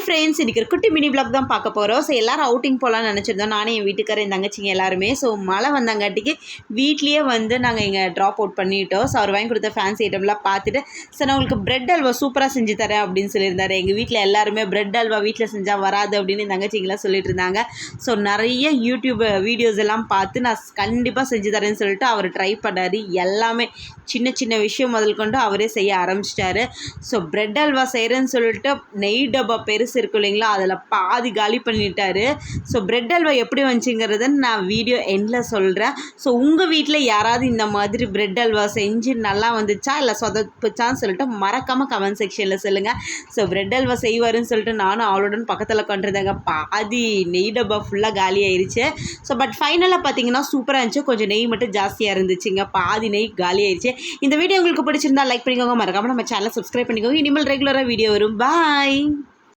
Friends, இன்றைக்கி ஒரு குட்டி மினி பிளாக் தான் பார்க்க போகிறோம். ஸோ எல்லோரும் அவுட்டிங் போகலான்னு நினச்சிருந்தோம். நானும் என் வீட்டுக்காரர், என் தங்கச்சிங்க எல்லாருமே. ஸோ மழை வந்தாங்காட்டிக்கு வீட்லேயே நாங்கள் இங்கே ட்ராப் அவுட் பண்ணிட்டோம். ஸோ அவர் வாங்கி கொடுத்த ஃபேன்சி ஐட்டம்லாம் பார்த்துட்டு, ஸோ நான் உங்களுக்கு பிரெட் அல்வா சூப்பராக செஞ்சு தரேன் அப்படின்னு சொல்லியிருந்தாரு. எங்கள் வீட்டில் எல்லாருமே பிரெட் அல்வா வீட்டில் செஞ்சால் வராது அப்படின்னு தங்கச்சிங்கெல்லாம் சொல்லிட்டு இருந்தாங்க. ஸோ நிறைய யூடியூப் வீடியோஸ் எல்லாம் பார்த்து நான் கண்டிப்பாக செஞ்சு தரேன்னு சொல்லிட்டு அவர் ட்ரை பண்ணார். எல்லாமே சின்ன சின்ன விஷயம் முதல் கொண்டு அவரே செய்ய ஆரம்பிச்சிட்டாரு. ஸோ பிரெட் அல்வா செய்கிறேன்னு சொல்லிட்டு நெய் டப்பா பெருசு இருக்கும் இல்லைங்களா, அதில் பாதி காலி பண்ணிட்டாரு. ஸோ பிரெட் அல்வா எப்படி வந்துச்சுங்கிறத நான் வீடியோ எண்டில் சொல்கிறேன். ஸோ உங்கள் வீட்டில் யாராவது இந்த மாதிரி பிரெட் அல்வா செஞ்சு நல்லா வந்துச்சா இல்லை சொதப்புச்சான்னு சொல்லிட்டு மறக்காமல் கமெண்ட் செக்ஷனில் சொல்லுங்கள். ஸோ பிரெட் அல்வா செய்வாருன்னு சொல்லிட்டு நானும் அவளுடன் பக்கத்தில் கொண்டிருந்தேங்க. பாதி நெய் டப்பா ஃபுல்லாக காலி ஆயிடுச்சு. ஸோ பட் ஃபைனலாக பார்த்தீங்கன்னா சூப்பராக இருந்துச்சு. கொஞ்சம் நெய் மட்டும் ஜாஸ்தியாக இருந்துச்சுங்க. பாதி நெய் காலி ஆயிடுச்சு. இந்த வீடியோ உங்களுக்கு பிடிச்சிருந்தா லைக் பண்ணிக்கோங்க. மறக்காமல் நம்ம சேனலை சப்ஸ்கிரைப் பண்ணிக்கோங்க. இனிமேல் ரெகுலராக வீடியோ வரும். பாய்.